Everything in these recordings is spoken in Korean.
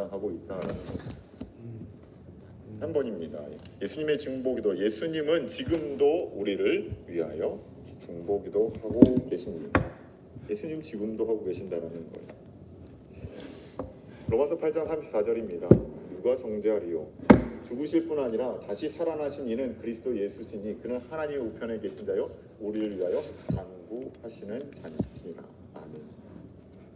감당하고 있다라는 것. 한 번입니다. 예수님의 중보기도, 예수님은 지금도 우리를 위하여 중보기도 하고 계십니다. 예수님 지금도 하고 계신다는 거예요. 로마서 8장 34절입니다. 누가 정죄하리요? 죽으실 뿐 아니라 다시 살아나신 이는 그리스도 예수시니 그는 하나님의 우편에 계신 자요 우리를 위하여 간구하시는 자니라. 아멘.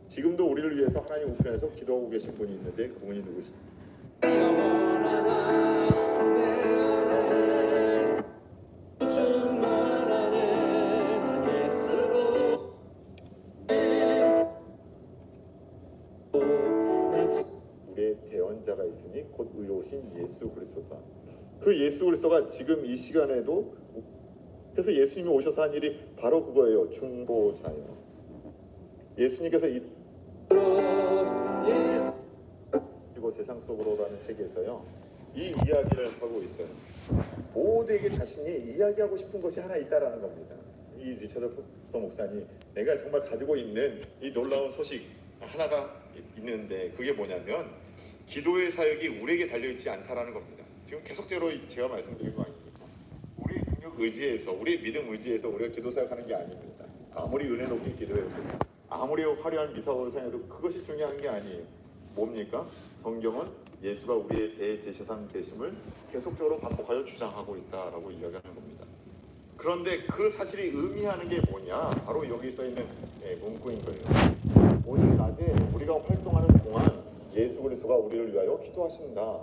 지금도 우리를 위해서 하나님 우편에서 기도하고 계신 분이 있는데 그분이 누구시죠? 우리의 대언자가 있으니 곧 의로우신 예수 그리스도다. 그 예수 그리스도가 지금 이 시간에도, 그래서 예수님이 오셔서 한 일이 바로 그거예요. 중보자예요. 예수님께서 그리고 세상 속으로라는 책에서요 이 이야기를 하고 있어요. 모두에게 자신이 이야기하고 싶은 것이 하나 있다라는 겁니다. 이 리처드 포스터 목사님, 내가 정말 가지고 있는 이 놀라운 소식 하나가 있는데 그게 뭐냐면 기도의 사역이 우리에게 달려있지 않다라는 겁니다. 지금 계속적으로 제가 말씀드린 거 아닙니까? 우리의 능력 의지에서, 우리의 믿음 의지에서 우리가 기도 사역하는 게 아닙니다. 아무리 은혜 높게 기도해도, 아무리 화려한 미사오를 사용해도 그것이 중요한 게 아니에요. 뭡니까? 성경은 예수가 우리의 대제사장 되심을 계속적으로 반복하여 주장하고 있다라고 이야기하는 겁니다. 그런데 그 사실이 의미하는 게 뭐냐? 바로 여기 써있는 문구인 거예요. 오늘 낮에 우리가 활동하는 동안 예수 그리스도가 우리를 위하여 기도하신다.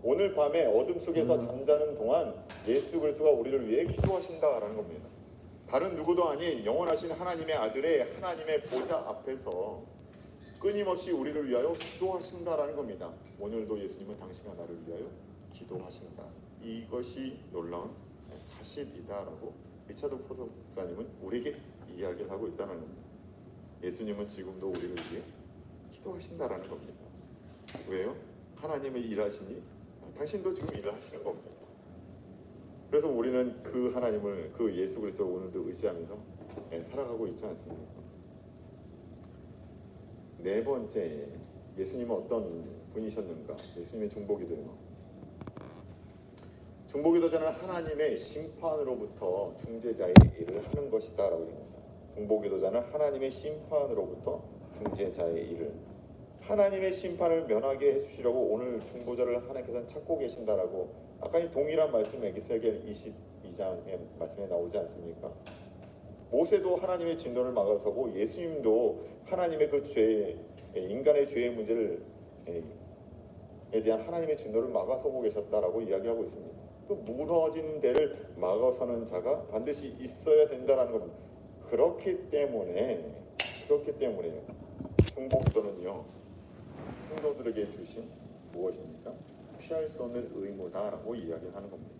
오늘 밤에 어둠 속에서 잠자는 동안 예수 그리스도가 우리를 위해 기도하신다라는 겁니다. 다른 누구도 아닌 영원하신 하나님의 아들의 하나님의 보좌 앞에서 끊임없이 우리를 위하여 기도하신다라는 겁니다. 오늘도 예수님은 당신과 나를 위하여 기도하신다. 이것이 놀라운 사실이다라고 리처드 포스터 목사님은 우리에게 이야기를 하고 있다는 겁니다. 예수님은 지금도 우리를 위해 기도하신다라는 겁니다. 왜요? 하나님의 일하시니 당신도 지금 일을 하시는 겁니다. 그래서 우리는 그 하나님을, 그 예수 그리스도를 오늘도 의지하면서 살아가고 있지 않습니까? 네 번째, 예수님은 어떤 분이셨는가? 예수님의 중보기도예요. 중보기도자는 하나님의 심판으로부터 중재자의 일을 하는 것이다 라고 합니다. 중보기도자는 하나님의 심판으로부터 중재자의 일을, 하나님의 심판을 면하게 해주시려고 오늘 중보자를 하나님께서는 찾고 계신다라고 아까 이 동일한 말씀 에스겔 22장의 말씀에 나오지 않습니까? 모세도 하나님의 진노를 막아서고 예수님도 하나님의 그 죄, 인간의 죄의 문제를 에 대한 하나님의 진노를 막아서고 계셨다라고 이야기하고 있습니다. 그 무너진 데를 막아서는 자가 반드시 있어야 된다는 겁니다. 그렇기 때문에 중보기도는요 성도들에게 주신 무엇입니까? 피할 수 없는 의무다라고 이야기하는 겁니다.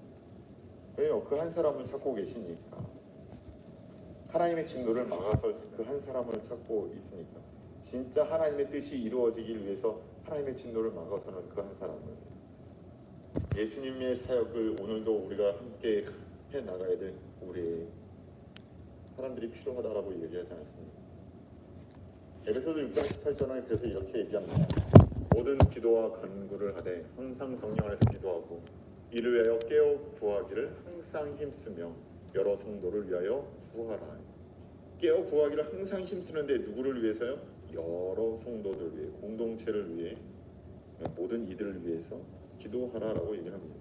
왜요? 그 한 사람을 찾고 계시니까. 하나님의 진노를 막아설 그 한 사람을 찾고 있으니까. 진짜 하나님의 뜻이 이루어지길 위해서 하나님의 진노를 막아서는 그 한 사람을, 예수님의 사역을 오늘도 우리가 함께 해나가야 될 우리의 사람들이 필요하다라고 얘기하지 않습니까? 에베소서 6장 18절에 그래서 이렇게 얘기합니다. 모든 기도와 간구를 하되 항상 성령 안에서 기도하고 이를 위하여 깨어 구하기를 항상 힘쓰며 여러 성도를 위하여 구하라. 깨어 구하기를 항상 힘쓰는데 누구를 위해서요? 여러 성도들 위해, 공동체를 위해, 모든 이들을 위해서 기도하라라고 얘기합니다.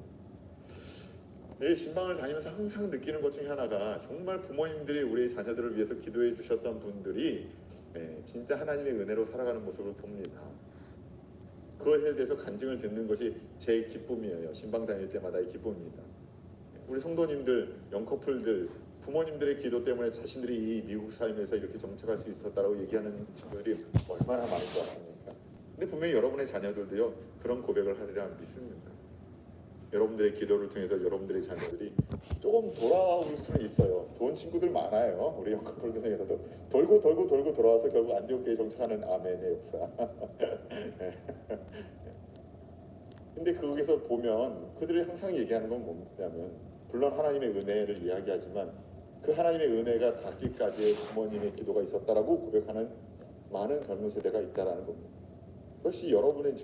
신방을 다니면서 항상 느끼는 것 중에 하나가, 정말 부모님들이 우리 자녀들을 위해서 기도해 주셨던 분들이 진짜 하나님의 은혜로 살아가는 모습을 봅니다. 그것에 대해서 간증을 듣는 것이 제 기쁨이에요. 신방 다닐 때마다의 기쁨입니다. 우리 성도님들, 영커플들, 부모님들의 기도 때문에 자신들이 이 미국 삶에서 이렇게 정착할 수 있었다라고 얘기하는 친구들이 얼마나 많은 것 같습니까? 근데 분명히 여러분의 자녀들도요 그런 고백을 하리라 믿습니다. 여러분들의 기도를 통해서 여러분들의 자녀들이 조금 돌아올 수는 있어요. 좋은 친구들 많아요. 우리 영커플들 중에서도 돌고 돌아와서 결국 안디옥교에 정착하는 아멘의 역사. 근데 거기서 보면 그들이 항상 얘기하는 건 뭐냐면, 물론 하나님의 은혜를 이야기하지만 그 하나님의 은혜가 닿기까지의 부모님의 기도가 있었다라고 고백하는 많은 젊은 세대가 있다라는 겁니다. 그것이 여러분의